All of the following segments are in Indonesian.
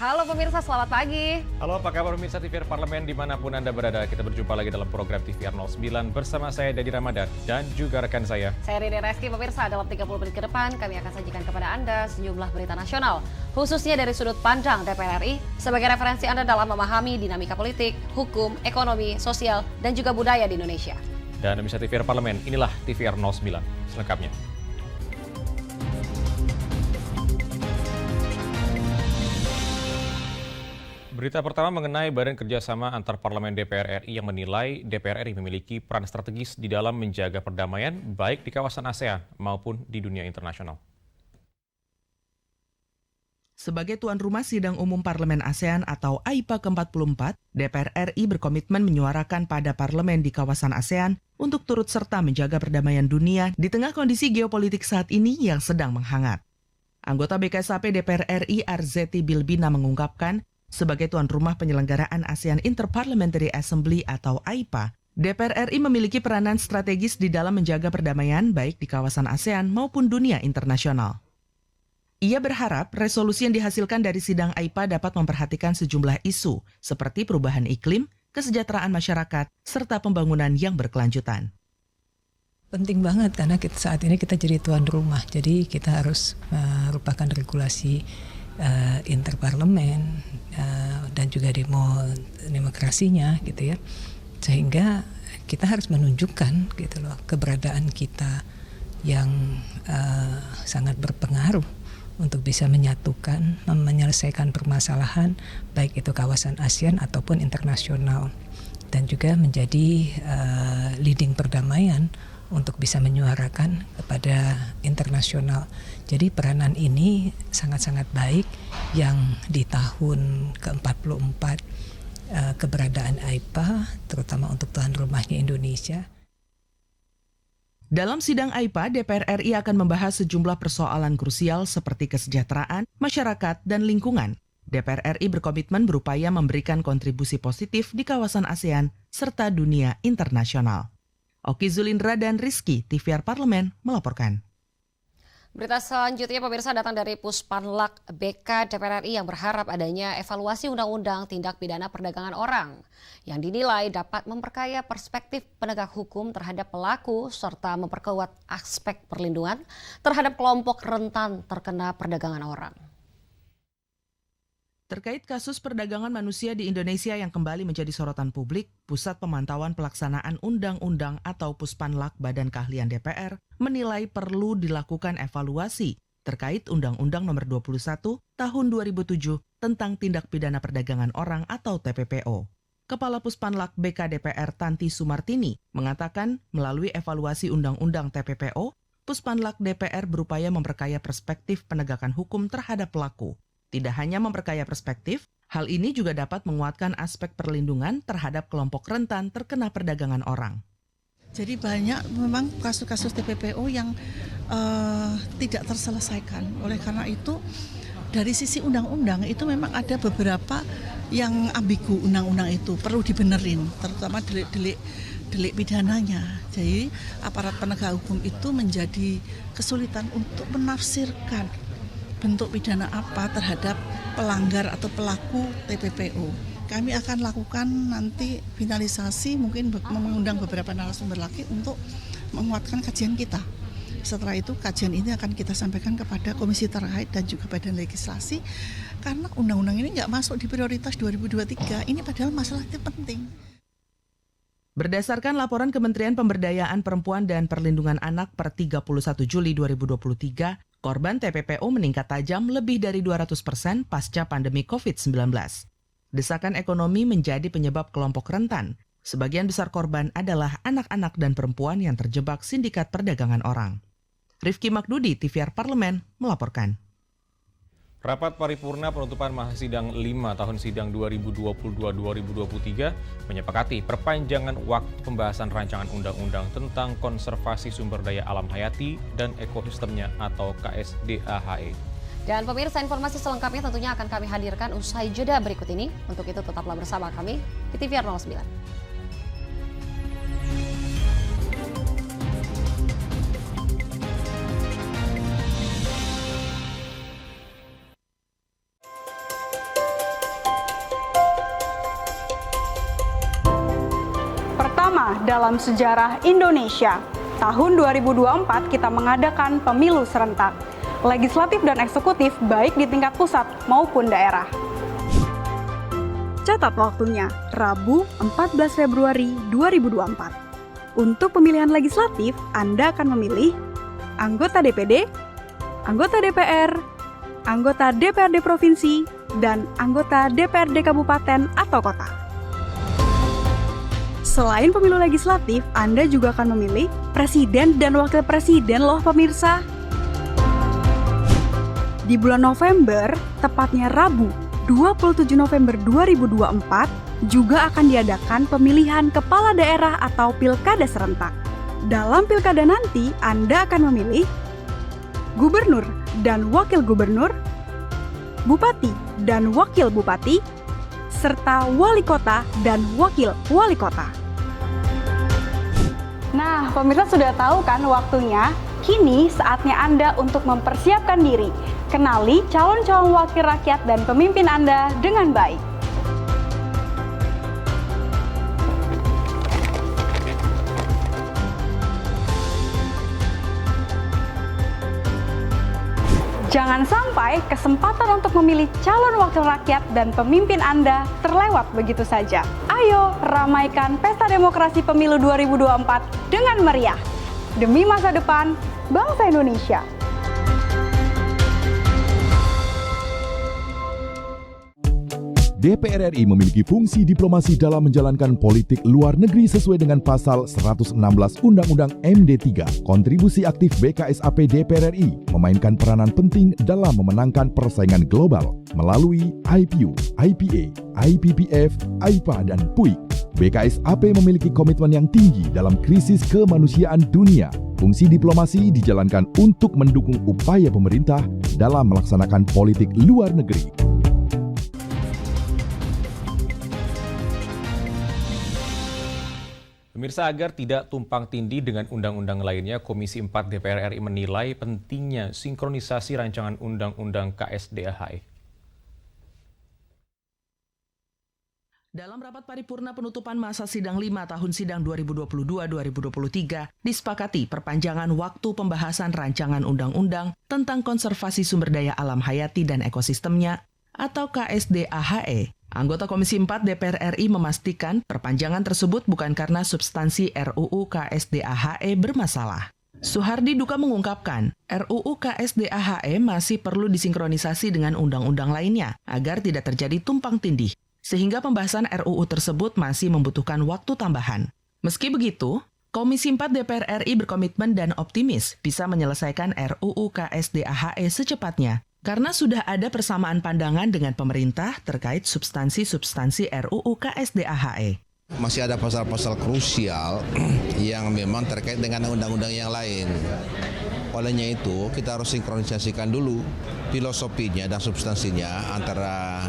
Halo pemirsa, selamat pagi. Halo, apa kabar pemirsa TVR Parlemen dimanapun Anda berada. Kita berjumpa lagi dalam program TVR 09 bersama saya Dadi Ramadan dan juga rekan saya. Saya Riri Reski. Pemirsa, dalam 30 menit ke depan kami akan sajikan kepada Anda sejumlah berita nasional, khususnya dari sudut pandang DPR RI, sebagai referensi Anda dalam memahami dinamika politik, hukum, ekonomi, sosial, dan juga budaya di Indonesia. Dan pemirsa TVR Parlemen, inilah TVR 09 selengkapnya. Berita pertama mengenai Badan Kerjasama Antar Parlemen DPR RI yang menilai DPR RI memiliki peran strategis di dalam menjaga perdamaian baik di kawasan ASEAN maupun di dunia internasional. Sebagai tuan rumah Sidang Umum Parlemen ASEAN atau AIPA ke-44, DPR RI berkomitmen menyuarakan pada parlemen di kawasan ASEAN untuk turut serta menjaga perdamaian dunia di tengah kondisi geopolitik saat ini yang sedang menghangat. Anggota BKSAP DPR RI Arzeti Bilbina mengungkapkan, sebagai tuan rumah penyelenggaraan ASEAN Interparliamentary Assembly atau AIPA, DPR RI memiliki peranan strategis di dalam menjaga perdamaian baik di kawasan ASEAN maupun dunia internasional. Ia berharap resolusi yang dihasilkan dari sidang AIPA dapat memperhatikan sejumlah isu seperti perubahan iklim, kesejahteraan masyarakat, serta pembangunan yang berkelanjutan. Penting banget karena saat ini kita jadi tuan rumah, jadi kita harus merupakan regulasi interparlemen dan juga demokrasinya gitu ya, sehingga kita harus menunjukkan gitu loh keberadaan kita yang sangat berpengaruh untuk bisa menyatukan, menyelesaikan permasalahan baik itu kawasan ASEAN ataupun internasional, dan juga menjadi leading perdamaian untuk bisa menyuarakan kepada internasional. Jadi peranan ini sangat-sangat baik yang di tahun ke-44 keberadaan AIPA, terutama untuk tuan rumahnya Indonesia. Dalam sidang AIPA, DPR RI akan membahas sejumlah persoalan krusial seperti kesejahteraan, masyarakat, dan lingkungan. DPR RI berkomitmen berupaya memberikan kontribusi positif di kawasan ASEAN serta dunia internasional. Oki Zulindra dan Rizky, TVR Parlemen, melaporkan. Berita selanjutnya pemirsa datang dari Puspanlak BK DPR RI yang berharap adanya evaluasi Undang-Undang Tindak Pidana Perdagangan Orang yang dinilai dapat memperkaya perspektif penegak hukum terhadap pelaku serta memperkuat aspek perlindungan terhadap kelompok rentan terkena perdagangan orang. Terkait kasus perdagangan manusia di Indonesia yang kembali menjadi sorotan publik, Pusat Pemantauan Pelaksanaan Undang-Undang atau Puspanlak Badan Keahlian DPR menilai perlu dilakukan evaluasi terkait Undang-Undang Nomor 21 Tahun 2007 tentang Tindak Pidana Perdagangan Orang atau TPPO. Kepala Puspanlak BK DPR Tanti Sumartini mengatakan melalui evaluasi Undang-Undang TPPO, Puspanlak DPR berupaya memperkaya perspektif penegakan hukum terhadap pelaku. Tidak hanya memperkaya perspektif, hal ini juga dapat menguatkan aspek perlindungan terhadap kelompok rentan terkena perdagangan orang. Jadi banyak memang kasus-kasus TPPO yang tidak terselesaikan. Oleh karena itu, dari sisi undang-undang itu memang ada beberapa yang ambigu undang-undang itu, perlu dibenerin, terutama delik pidananya. Jadi aparat penegak hukum itu menjadi kesulitan untuk menafsirkan bentuk pidana apa terhadap pelanggar atau pelaku TPPO. Kami akan lakukan nanti finalisasi, mungkin mengundang beberapa narasumber lagi untuk menguatkan kajian kita. Setelah itu kajian ini akan kita sampaikan kepada komisi terkait dan juga badan legislasi, karena undang-undang ini nggak masuk di prioritas 2023, ini padahal masalah itu penting. Berdasarkan laporan Kementerian Pemberdayaan Perempuan dan Perlindungan Anak per 31 Juli 2023, korban TPPO meningkat tajam lebih dari 200% pasca pandemi COVID-19. Desakan ekonomi menjadi penyebab kelompok rentan. Sebagian besar korban adalah anak-anak dan perempuan yang terjebak sindikat perdagangan orang. Rifki Makdudi, TVR Parlemen, melaporkan. Rapat paripurna penutupan masa sidang 5 tahun sidang 2022-2023 menyepakati perpanjangan waktu pembahasan rancangan undang-undang tentang konservasi sumber daya alam hayati dan ekosistemnya atau KSDAHE. Dan pemirsa, informasi selengkapnya tentunya akan kami hadirkan usai jeda berikut ini. Untuk itu tetaplah bersama kami di TVR 09. pertama dalam sejarah Indonesia, tahun 2024 kita mengadakan pemilu serentak, legislatif dan eksekutif baik di tingkat pusat maupun daerah. Catat waktunya, Rabu 14 Februari 2024. Untuk pemilihan legislatif, Anda akan memilih anggota DPD, anggota DPR, anggota DPRD Provinsi, dan anggota DPRD Kabupaten atau Kota. Selain pemilu legislatif, Anda juga akan memilih presiden dan wakil presiden loh pemirsa. Di bulan November, tepatnya Rabu 27 November 2024, juga akan diadakan pemilihan kepala daerah atau pilkada serentak. Dalam pilkada nanti, Anda akan memilih gubernur dan wakil gubernur, bupati dan wakil bupati, serta wali kota dan wakil wali kota. Nah, pemirsa sudah tahu kan waktunya? Kini saatnya Anda untuk mempersiapkan diri. Kenali calon-calon wakil rakyat dan pemimpin Anda dengan baik. Jangan sampai kesempatan untuk memilih calon wakil rakyat dan pemimpin Anda terlewat begitu saja. Ayo ramaikan pesta demokrasi pemilu 2024 dengan meriah. Demi masa depan bangsa Indonesia. DPR RI memiliki fungsi diplomasi dalam menjalankan politik luar negeri sesuai dengan pasal 116 Undang-Undang MD3. Kontribusi aktif BKSAP DPR RI memainkan peranan penting dalam memenangkan persaingan global melalui IPU, IPA, IPPF, IPA, dan PUIK. BKSAP memiliki komitmen yang tinggi dalam krisis kemanusiaan dunia. Fungsi diplomasi dijalankan untuk mendukung upaya pemerintah dalam melaksanakan politik luar negeri. Pemirsa, agar tidak tumpang tindih dengan undang-undang lainnya, Komisi 4 DPR RI menilai pentingnya sinkronisasi rancangan undang-undang KSDAHE. Dalam rapat paripurna penutupan masa sidang 5 tahun sidang 2022-2023, disepakati perpanjangan waktu pembahasan rancangan undang-undang tentang konservasi sumber daya alam hayati dan ekosistemnya atau KSDAHE. Anggota Komisi 4 DPR RI memastikan perpanjangan tersebut bukan karena substansi RUU KSDAHE bermasalah. Suhardi Duka mengungkapkan, RUU KSDAHE masih perlu disinkronisasi dengan undang-undang lainnya agar tidak terjadi tumpang tindih, sehingga pembahasan RUU tersebut masih membutuhkan waktu tambahan. Meski begitu, Komisi 4 DPR RI berkomitmen dan optimis bisa menyelesaikan RUU KSDAHE secepatnya, karena sudah ada persamaan pandangan dengan pemerintah terkait substansi-substansi RUU KSDAHE. Masih ada pasal-pasal krusial yang memang terkait dengan undang-undang yang lain. Olehnya itu, kita harus sinkronisasikan dulu filosofinya dan substansinya antara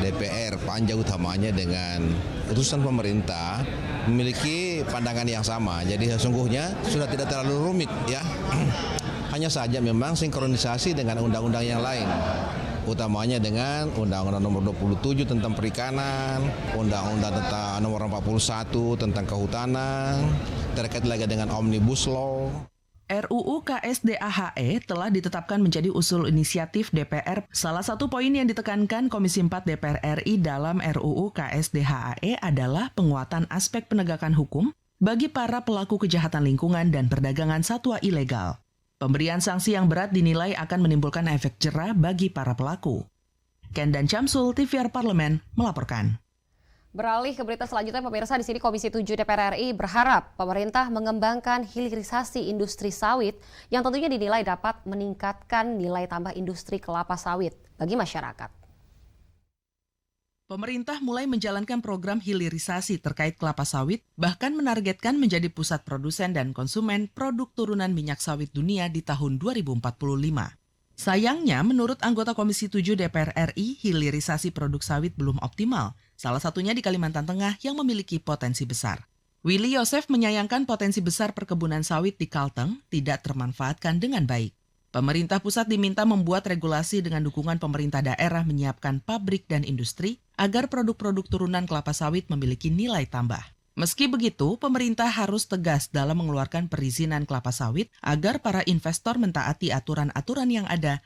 DPR, panja utamanya dengan utusan pemerintah memiliki pandangan yang sama. Jadi sesungguhnya sudah tidak terlalu rumit ya. Hanya saja memang sinkronisasi dengan undang-undang yang lain, utamanya dengan Undang-Undang Nomor 27 tentang Perikanan, Undang-Undang tentang Nomor 41 tentang Kehutanan, terkait lagi dengan Omnibus Law. RUU KSDAHE telah ditetapkan menjadi usul inisiatif DPR. Salah satu poin yang ditekankan Komisi 4 DPR RI dalam RUU KSDAHE adalah penguatan aspek penegakan hukum bagi para pelaku kejahatan lingkungan dan perdagangan satwa ilegal. Pemberian sanksi yang berat dinilai akan menimbulkan efek jera bagi para pelaku. Ken dan Syamsul, TVR Parlemen, melaporkan. Beralih ke berita selanjutnya, pemirsa, di sini Komisi 7 DPR RI berharap pemerintah mengembangkan hilirisasi industri sawit yang tentunya dinilai dapat meningkatkan nilai tambah industri kelapa sawit bagi masyarakat. Pemerintah mulai menjalankan program hilirisasi terkait kelapa sawit, bahkan menargetkan menjadi pusat produsen dan konsumen produk turunan minyak sawit dunia di tahun 2045. Sayangnya, menurut anggota Komisi 7 DPR RI, hilirisasi produk sawit belum optimal, salah satunya di Kalimantan Tengah yang memiliki potensi besar. Willy Yosef menyayangkan potensi besar perkebunan sawit di Kalteng tidak termanfaatkan dengan baik. Pemerintah pusat diminta membuat regulasi dengan dukungan pemerintah daerah menyiapkan pabrik dan industri agar produk-produk turunan kelapa sawit memiliki nilai tambah. Meski begitu, pemerintah harus tegas dalam mengeluarkan perizinan kelapa sawit agar para investor mentaati aturan-aturan yang ada.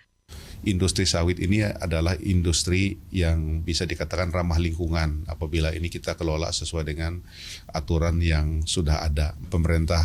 Industri sawit ini adalah industri yang bisa dikatakan ramah lingkungan apabila ini kita kelola sesuai dengan aturan yang sudah ada. Pemerintah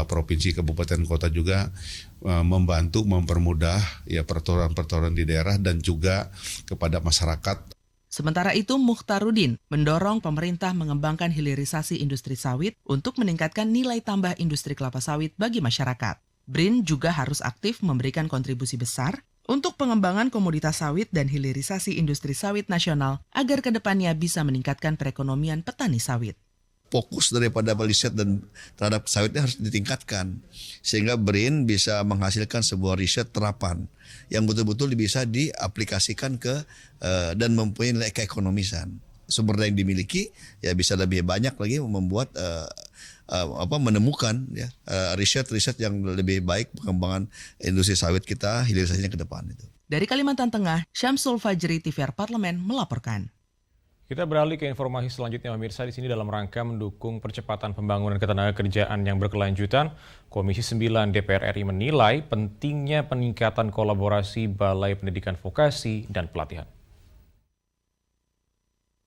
provinsi, kabupaten, kota juga membantu mempermudah ya peraturan-peraturan di daerah dan juga kepada masyarakat. Sementara itu, Mukhtaruddin mendorong pemerintah mengembangkan hilirisasi industri sawit untuk meningkatkan nilai tambah industri kelapa sawit bagi masyarakat. BRIN juga harus aktif memberikan kontribusi besar untuk pengembangan komoditas sawit dan hilirisasi industri sawit nasional agar kedepannya bisa meningkatkan perekonomian petani sawit. Fokus daripada riset dan terhadap sawitnya harus ditingkatkan sehingga BRIN bisa menghasilkan sebuah riset terapan yang betul-betul bisa diaplikasikan ke dan mempunyai nilai keekonomisan. Sumber daya yang dimiliki ya bisa lebih banyak lagi membuat menemukan ya riset-riset yang lebih baik pengembangan industri sawit kita hilirisasinya ke depan itu. Dari Kalimantan Tengah, Syamsul Fajri, TVR Parlemen melaporkan. Kita beralih ke informasi selanjutnya, pemirsa. Di sini dalam rangka mendukung percepatan pembangunan ketenagakerjaan yang berkelanjutan, Komisi 9 DPR RI menilai pentingnya peningkatan kolaborasi Balai Pendidikan Vokasi dan Pelatihan.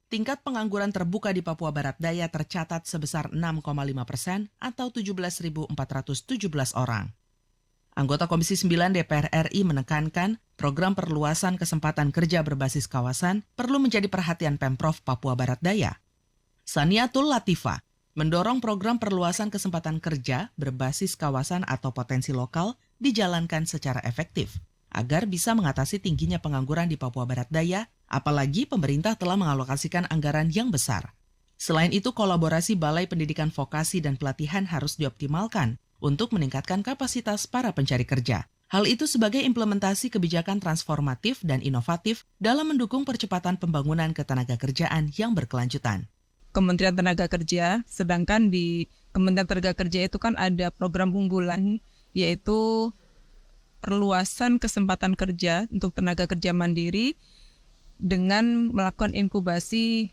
Tingkat pengangguran terbuka di Papua Barat Daya tercatat sebesar 6,5% atau 17.417 orang. Anggota Komisi 9 DPR RI menekankan program perluasan kesempatan kerja berbasis kawasan perlu menjadi perhatian Pemprov Papua Barat Daya. Saniatul Latifah mendorong program perluasan kesempatan kerja berbasis kawasan atau potensi lokal dijalankan secara efektif agar bisa mengatasi tingginya pengangguran di Papua Barat Daya, apalagi pemerintah telah mengalokasikan anggaran yang besar. Selain itu, kolaborasi Balai Pendidikan Vokasi dan Pelatihan harus dioptimalkan untuk meningkatkan kapasitas para pencari kerja. Hal itu sebagai implementasi kebijakan transformatif dan inovatif dalam mendukung percepatan pembangunan ketenagakerjaan yang berkelanjutan. Kementerian Tenaga Kerja, sedangkan di Kementerian Tenaga Kerja itu kan ada program unggulan, yaitu perluasan kesempatan kerja untuk tenaga kerja mandiri dengan melakukan inkubasi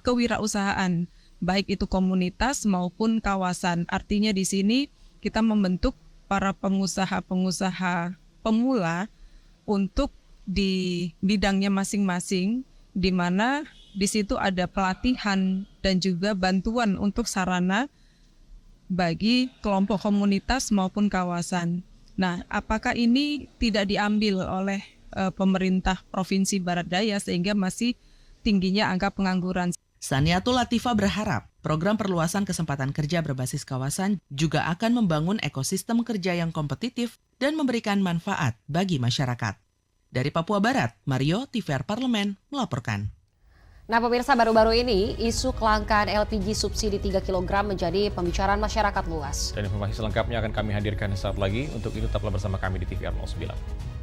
kewirausahaan, baik itu komunitas maupun kawasan. Artinya di sini kita membentuk para pengusaha-pengusaha pemula untuk di bidangnya masing-masing, di mana di situ ada pelatihan dan juga bantuan untuk sarana bagi kelompok komunitas maupun kawasan. Nah, apakah ini tidak diambil oleh pemerintah Provinsi Barat Daya sehingga masih tingginya angka pengangguran? Saniatul Latifah berharap program perluasan kesempatan kerja berbasis kawasan juga akan membangun ekosistem kerja yang kompetitif dan memberikan manfaat bagi masyarakat. Dari Papua Barat, Mario, TVR Parlemen melaporkan. Nah pemirsa, baru-baru ini isu kelangkaan LPG subsidi 3 kg menjadi pembicaraan masyarakat luas. Dan informasi selengkapnya akan kami hadirkan saat lagi. Untuk itu tetaplah bersama kami di TVR 09.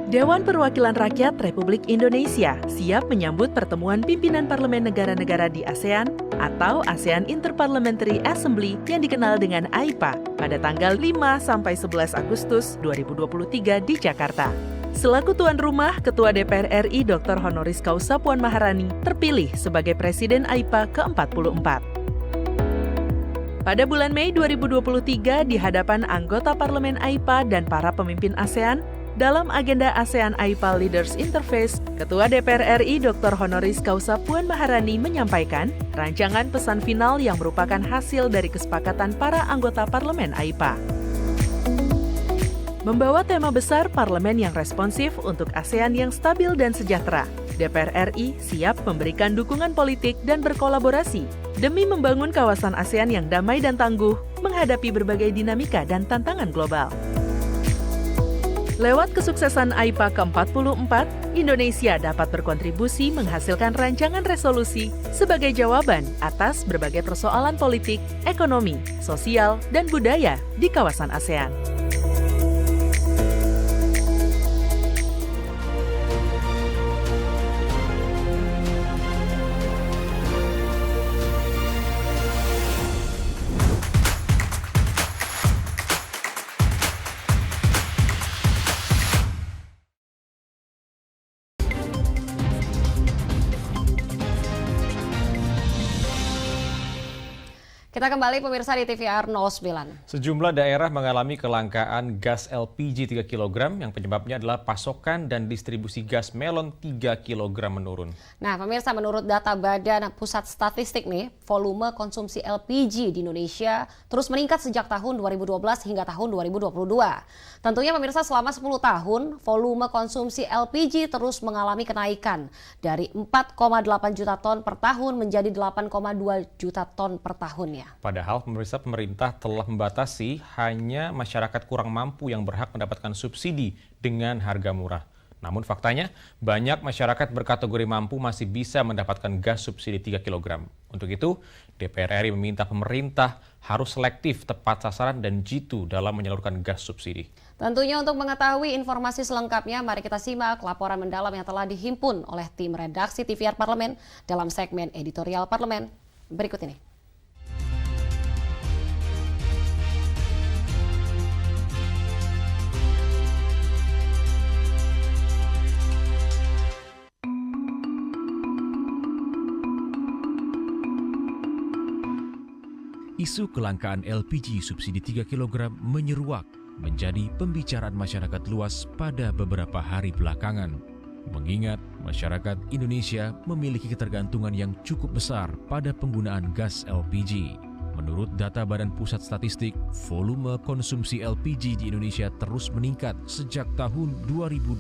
Dewan Perwakilan Rakyat Republik Indonesia siap menyambut pertemuan pimpinan parlemen negara-negara di ASEAN atau ASEAN Interparliamentary Assembly yang dikenal dengan AIPA pada tanggal 5-11 Agustus 2023 di Jakarta. Selaku tuan rumah, Ketua DPR RI Dr. Honoris Causa Puan Maharani terpilih sebagai Presiden AIPA ke-44. Pada bulan Mei 2023 di hadapan anggota parlemen AIPA dan para pemimpin ASEAN, dalam agenda ASEAN AIPA Leaders Interface, Ketua DPR RI Dr. Honoris Causa Puan Maharani menyampaikan rancangan pesan final yang merupakan hasil dari kesepakatan para anggota parlemen AIPA. Membawa tema besar parlemen yang responsif untuk ASEAN yang stabil dan sejahtera, DPR RI siap memberikan dukungan politik dan berkolaborasi demi membangun kawasan ASEAN yang damai dan tangguh menghadapi berbagai dinamika dan tantangan global. Lewat kesuksesan AIPA ke-44, Indonesia dapat berkontribusi menghasilkan rancangan resolusi sebagai jawaban atas berbagai persoalan politik, ekonomi, sosial, dan budaya di kawasan ASEAN. Kita kembali pemirsa di TVR 09. Sejumlah daerah mengalami kelangkaan gas LPG 3 kg yang penyebabnya adalah pasokan dan distribusi gas melon 3 kg menurun. Nah pemirsa, menurut data Badan Pusat Statistik nih, volume konsumsi LPG di Indonesia terus meningkat sejak tahun 2012 hingga tahun 2022. Tentunya pemirsa, selama 10 tahun volume konsumsi LPG terus mengalami kenaikan dari 4,8 juta ton per tahun menjadi 8,2 juta ton per tahunnya. Padahal pemerintah telah membatasi hanya masyarakat kurang mampu yang berhak mendapatkan subsidi dengan harga murah. Namun faktanya banyak masyarakat berkategori mampu masih bisa mendapatkan gas subsidi 3 kg. Untuk itu, DPR RI meminta pemerintah harus selektif, tepat sasaran dan jitu dalam menyalurkan gas subsidi. Tentunya untuk mengetahui informasi selengkapnya, mari kita simak laporan mendalam yang telah dihimpun oleh tim redaksi TVR Parlemen dalam segmen editorial Parlemen berikut ini. Isu kelangkaan LPG subsidi 3 kg menyeruak menjadi pembicaraan masyarakat luas pada beberapa hari belakangan. Mengingat masyarakat Indonesia memiliki ketergantungan yang cukup besar pada penggunaan gas LPG. Menurut data Badan Pusat Statistik, volume konsumsi LPG di Indonesia terus meningkat sejak tahun 2012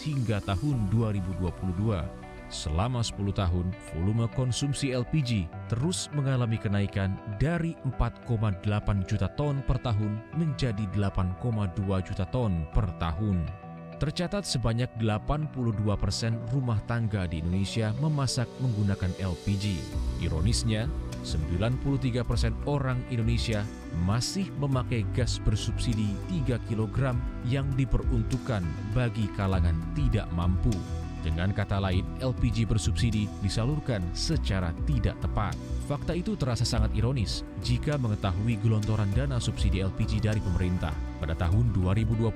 hingga tahun 2022. Selama 10 tahun, volume konsumsi LPG terus mengalami kenaikan dari 4,8 juta ton per tahun menjadi 8,2 juta ton per tahun. Tercatat sebanyak 82% rumah tangga di Indonesia memasak menggunakan LPG. Ironisnya, 93% orang Indonesia masih memakai gas bersubsidi 3 kg yang diperuntukkan bagi kalangan tidak mampu. Dengan kata lain, LPG bersubsidi disalurkan secara tidak tepat. Fakta itu terasa sangat ironis jika mengetahui gelontoran dana subsidi LPG dari pemerintah. Pada tahun 2021,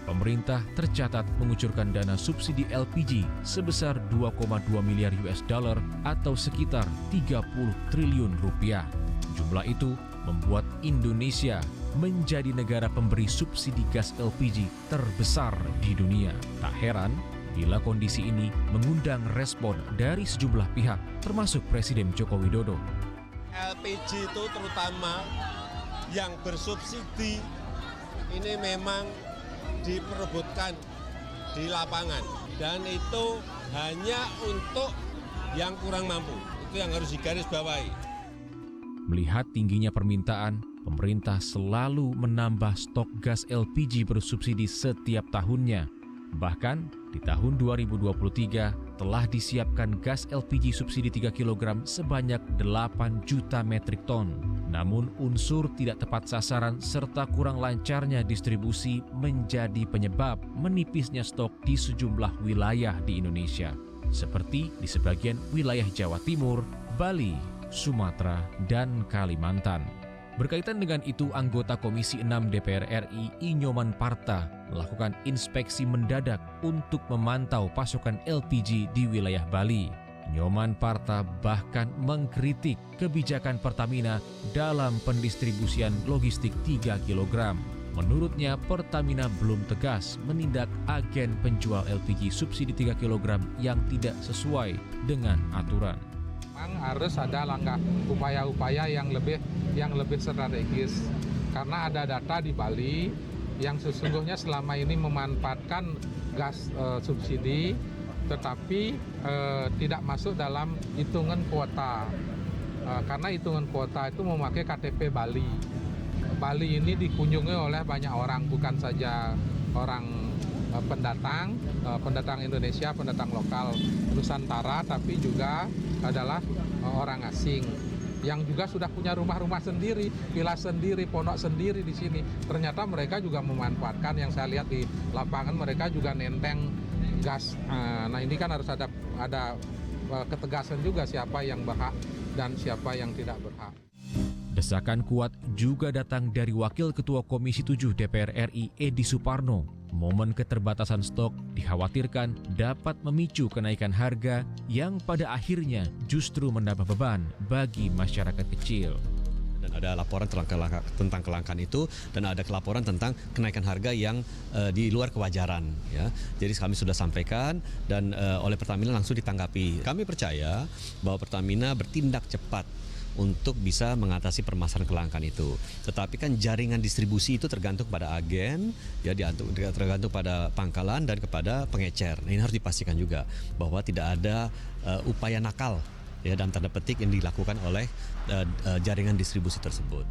pemerintah tercatat mengucurkan dana subsidi LPG sebesar 2,2 miliar US dollar atau sekitar 30 triliun rupiah. Jumlah itu membuat Indonesia menjadi negara pemberi subsidi gas LPG terbesar di dunia. Tak heran bila kondisi ini mengundang respon dari sejumlah pihak, termasuk Presiden Joko Widodo. LPG itu terutama yang bersubsidi ini memang diperebutkan di lapangan dan itu hanya untuk yang kurang mampu. Itu yang harus digarisbawahi. Melihat tingginya permintaan, pemerintah selalu menambah stok gas LPG bersubsidi setiap tahunnya. Bahkan di tahun 2023 telah disiapkan gas LPG subsidi 3 kg sebanyak 8 juta metrik ton. Namun unsur tidak tepat sasaran serta kurang lancarnya distribusi menjadi penyebab menipisnya stok di sejumlah wilayah di Indonesia. Seperti di sebagian wilayah Jawa Timur, Bali, Sumatera, dan Kalimantan. Berkaitan dengan itu, anggota Komisi 6 DPR RI Inyoman Parta melakukan inspeksi mendadak untuk memantau pasokan LPG di wilayah Bali. Inyoman Parta bahkan mengkritik kebijakan Pertamina dalam pendistribusian logistik 3 kg. Menurutnya, Pertamina belum tegas menindak agen penjual LPG subsidi 3 kg yang tidak sesuai dengan aturan. Harus ada langkah upaya-upaya yang lebih strategis karena ada data di Bali yang sesungguhnya selama ini memanfaatkan gas subsidi tetapi tidak masuk dalam hitungan kuota karena hitungan kuota itu memakai KTP Bali. Bali ini dikunjungi oleh banyak orang, bukan saja orang pendatang Indonesia, pendatang lokal Nusantara, tapi juga adalah orang asing yang juga sudah punya rumah-rumah sendiri, villa sendiri, pondok sendiri di sini. Ternyata mereka juga memanfaatkan, yang saya lihat di lapangan mereka juga nenteng gas. Nah ini kan harus ada ketegasan juga siapa yang berhak dan siapa yang tidak berhak. Desakan kuat juga datang dari Wakil Ketua Komisi 7 DPR RI Edi Suparno. Momen keterbatasan stok dikhawatirkan dapat memicu kenaikan harga yang pada akhirnya justru menambah beban bagi masyarakat kecil. Dan ada laporan tentang kelangkaan itu, dan ada laporan tentang kenaikan harga yang di luar kewajaran. Ya. Jadi kami sudah sampaikan dan oleh Pertamina langsung ditanggapi. Kami percaya bahwa Pertamina bertindak cepat untuk bisa mengatasi permasalahan kelangkaan itu. Tetapi kan jaringan distribusi itu tergantung pada agen, ya tergantung pada pangkalan dan kepada pengecer. Nah, ini harus dipastikan juga bahwa tidak ada upaya nakal ya dalam tanda petik yang dilakukan oleh jaringan distribusi tersebut.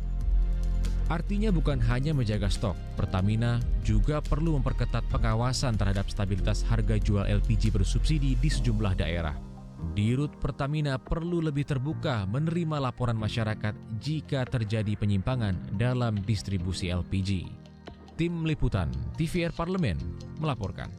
Artinya bukan hanya menjaga stok, Pertamina juga perlu memperketat pengawasan terhadap stabilitas harga jual LPG bersubsidi di sejumlah daerah. Dirut Pertamina perlu lebih terbuka menerima laporan masyarakat jika terjadi penyimpangan dalam distribusi LPG. Tim Liputan TVR Parlemen melaporkan.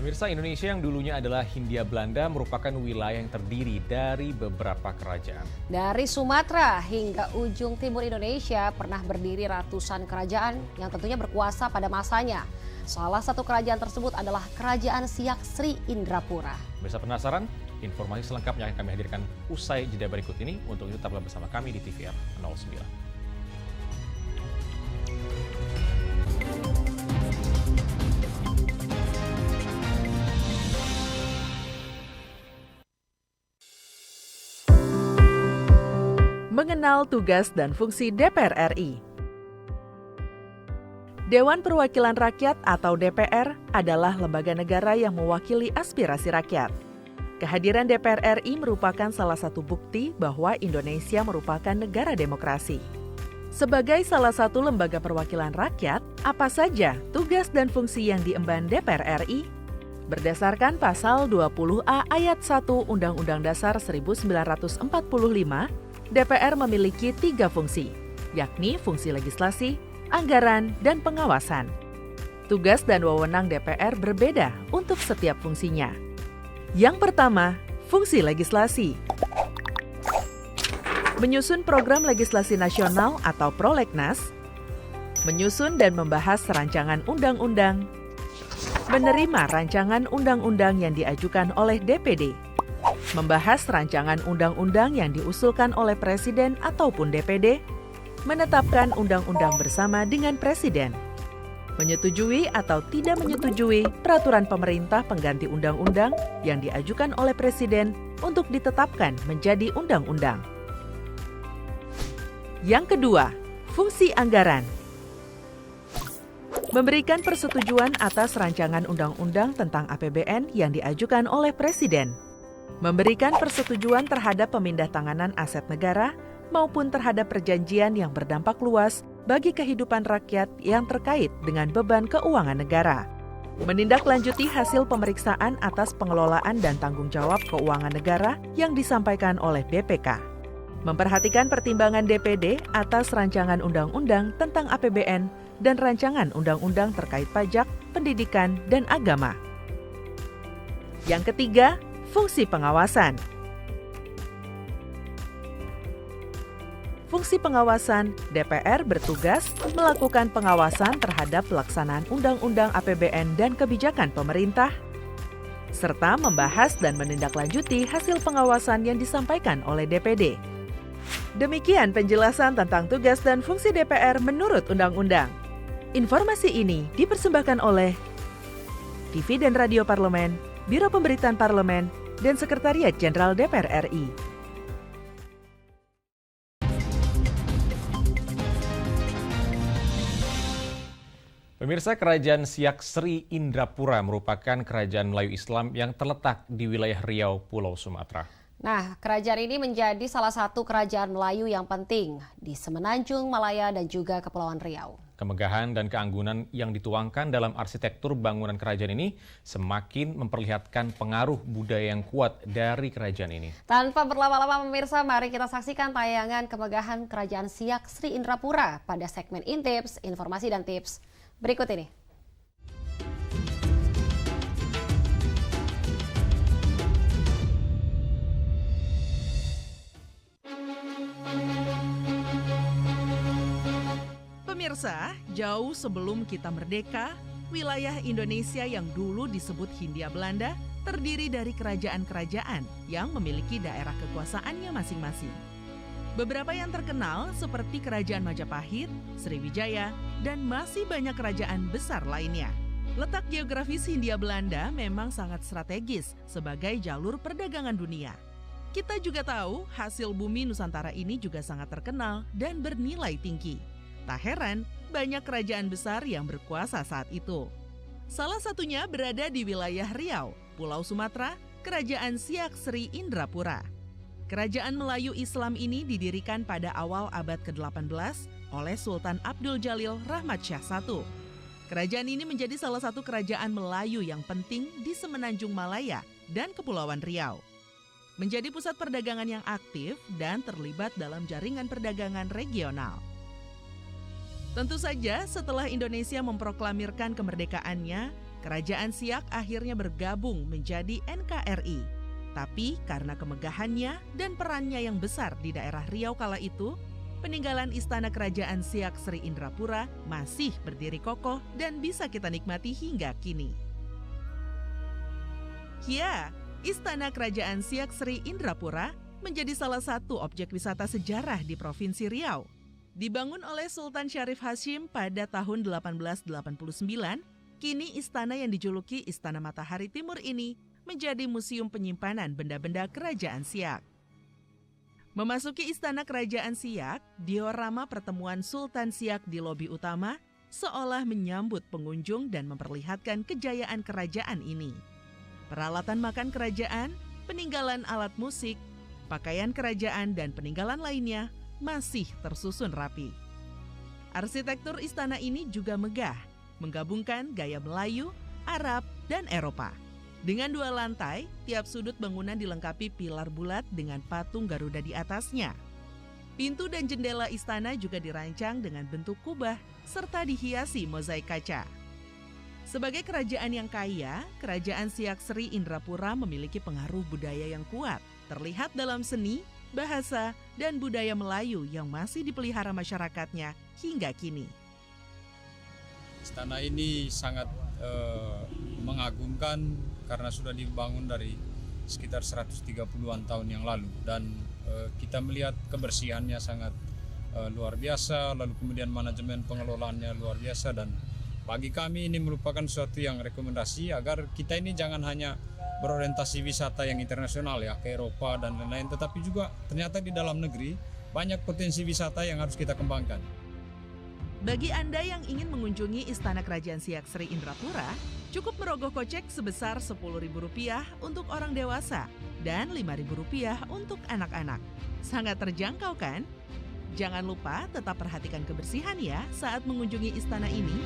Pemirsa, Indonesia yang dulunya adalah Hindia Belanda merupakan wilayah yang terdiri dari beberapa kerajaan. Dari Sumatera hingga ujung timur Indonesia pernah berdiri ratusan kerajaan yang tentunya berkuasa pada masanya. Salah satu kerajaan tersebut adalah Kerajaan Siak Sri Indrapura. Bisa penasaran? Informasi selengkapnya akan kami hadirkan usai jeda berikut ini. Untuk itu tetaplah bersama kami di TVR 09. Mengenal tugas dan fungsi DPR RI. Dewan Perwakilan Rakyat atau DPR adalah lembaga negara yang mewakili aspirasi rakyat. Kehadiran DPR RI merupakan salah satu bukti bahwa Indonesia merupakan negara demokrasi. Sebagai salah satu lembaga perwakilan rakyat, apa saja tugas dan fungsi yang diemban DPR RI? Berdasarkan pasal 20A ayat 1 Undang-Undang Dasar 1945, DPR memiliki 3 fungsi, yakni fungsi legislasi, anggaran, dan pengawasan. Tugas dan wewenang DPR berbeda untuk setiap fungsinya. Yang pertama, fungsi legislasi. Menyusun program legislasi nasional atau prolegnas, menyusun dan membahas rancangan undang-undang, menerima rancangan undang-undang yang diajukan oleh DPD, membahas rancangan undang-undang yang diusulkan oleh Presiden ataupun DPD, menetapkan undang-undang bersama dengan Presiden, menyetujui atau tidak menyetujui peraturan pemerintah pengganti undang-undang yang diajukan oleh Presiden untuk ditetapkan menjadi undang-undang. Yang kedua, fungsi anggaran. Memberikan persetujuan atas rancangan undang-undang tentang APBN yang diajukan oleh Presiden. Memberikan persetujuan terhadap pemindah-tanganan aset negara maupun terhadap perjanjian yang berdampak luas bagi kehidupan rakyat yang terkait dengan beban keuangan negara. Menindaklanjuti hasil pemeriksaan atas pengelolaan dan tanggung jawab keuangan negara yang disampaikan oleh BPK. Memperhatikan pertimbangan DPD atas rancangan undang-undang tentang APBN dan rancangan undang-undang terkait pajak, pendidikan, dan agama. Yang ketiga, fungsi pengawasan. Fungsi pengawasan, DPR bertugas melakukan pengawasan terhadap pelaksanaan Undang-Undang APBN dan kebijakan pemerintah, serta membahas dan menindaklanjuti hasil pengawasan yang disampaikan oleh DPD. Demikian penjelasan tentang tugas dan fungsi DPR menurut Undang-Undang. Informasi ini dipersembahkan oleh TV dan Radio Parlemen, Biro Pemberitaan Parlemen, dan Sekretariat Jenderal DPR RI. Pemirsa, Kerajaan Siak Sri Indrapura merupakan kerajaan Melayu Islam yang terletak di wilayah Riau, Pulau Sumatera. Nah, kerajaan ini menjadi salah satu kerajaan Melayu yang penting di Semenanjung Malaya dan juga Kepulauan Riau. Kemegahan dan keanggunan yang dituangkan dalam arsitektur bangunan kerajaan ini semakin memperlihatkan pengaruh budaya yang kuat dari kerajaan ini. Tanpa berlama-lama pemirsa, mari kita saksikan tayangan kemegahan Kerajaan Siak Sri Indrapura pada segmen Intips, informasi dan tips berikut ini. Pemirsa, jauh sebelum kita merdeka, wilayah Indonesia yang dulu disebut Hindia Belanda terdiri dari kerajaan-kerajaan yang memiliki daerah kekuasaannya masing-masing. Beberapa yang terkenal seperti Kerajaan Majapahit, Sriwijaya, dan masih banyak kerajaan besar lainnya. Letak geografis Hindia Belanda memang sangat strategis sebagai jalur perdagangan dunia. Kita juga tahu hasil bumi Nusantara ini juga sangat terkenal dan bernilai tinggi. Tak heran, banyak kerajaan besar yang berkuasa saat itu. Salah satunya berada di wilayah Riau, Pulau Sumatera, Kerajaan Siak Sri Indrapura. Kerajaan Melayu Islam ini didirikan pada awal abad ke-18 oleh Sultan Abdul Jalil Rahmat Shah I. Kerajaan ini menjadi salah satu kerajaan Melayu yang penting di Semenanjung Malaya dan Kepulauan Riau. Menjadi pusat perdagangan yang aktif dan terlibat dalam jaringan perdagangan regional. Tentu saja setelah Indonesia memproklamirkan kemerdekaannya, Kerajaan Siak akhirnya bergabung menjadi NKRI. Tapi karena kemegahannya dan perannya yang besar di daerah Riau kala itu, peninggalan Istana Kerajaan Siak Sri Indrapura masih berdiri kokoh dan bisa kita nikmati hingga kini. Ya, Istana Kerajaan Siak Sri Indrapura menjadi salah satu objek wisata sejarah di Provinsi Riau. Dibangun oleh Sultan Syarif Hasyim pada tahun 1889, kini istana yang dijuluki Istana Matahari Timur ini menjadi museum penyimpanan benda-benda Kerajaan Siak. Memasuki Istana Kerajaan Siak, diorama pertemuan Sultan Siak di lobi utama seolah menyambut pengunjung dan memperlihatkan kejayaan kerajaan ini. Peralatan makan kerajaan, peninggalan alat musik, pakaian kerajaan dan peninggalan lainnya masih tersusun rapi. Arsitektur istana ini juga megah, menggabungkan gaya Melayu, Arab, dan Eropa. Dengan 2 lantai, tiap sudut bangunan dilengkapi pilar bulat dengan patung Garuda di atasnya. Pintu dan jendela istana juga dirancang dengan bentuk kubah serta dihiasi mozaik kaca. Sebagai kerajaan yang kaya, Kerajaan Siak Sri Indrapura memiliki pengaruh budaya yang kuat, terlihat dalam seni, bahasa, dan budaya Melayu yang masih dipelihara masyarakatnya hingga kini. Istana ini sangat mengagumkan karena sudah dibangun dari sekitar 130-an tahun yang lalu dan kita melihat kebersihannya sangat luar biasa, lalu kemudian manajemen pengelolaannya luar biasa dan bagi kami ini merupakan suatu yang rekomendasi agar kita ini jangan hanya berorientasi wisata yang internasional ya ke Eropa dan lain-lain, tetapi juga ternyata di dalam negeri banyak potensi wisata yang harus kita kembangkan. Bagi Anda yang ingin mengunjungi Istana Kerajaan Siak Sri Indrapura, cukup merogoh kocek sebesar Rp10.000 untuk orang dewasa dan Rp5.000 untuk anak-anak. Sangat terjangkau kan? Jangan lupa tetap perhatikan kebersihan ya saat mengunjungi istana ini.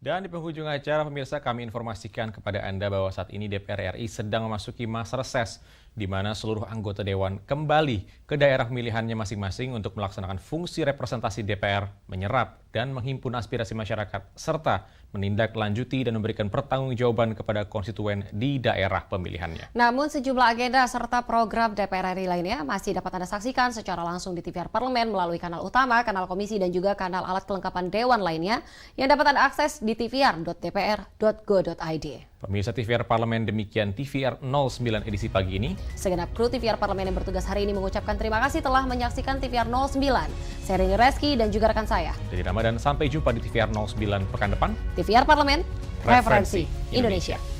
Dan di penghujung acara, pemirsa, kami informasikan kepada Anda bahwa saat ini DPR RI sedang memasuki masa reses, di mana seluruh anggota Dewan kembali ke daerah pemilihannya masing-masing untuk melaksanakan fungsi representasi DPR, menyerap dan menghimpun aspirasi masyarakat, serta menindaklanjuti dan memberikan pertanggungjawaban kepada konstituen di daerah pemilihannya. Namun sejumlah agenda serta program DPR RI lainnya masih dapat Anda saksikan secara langsung di TVR Parlemen melalui kanal utama, kanal komisi, dan juga kanal alat kelengkapan Dewan lainnya yang dapat Anda akses di tvr.dpr.go.id. Pemirsa TVR Parlemen, demikian TVR 09 edisi pagi ini. Segenap kru TVR Parlemen yang bertugas hari ini mengucapkan terima kasih telah menyaksikan TVR 09. Saya Rini Reski dan juga rekan saya Dari Ramadan, sampai jumpa di TVR 09 pekan depan. TVR Parlemen, referensi Indonesia.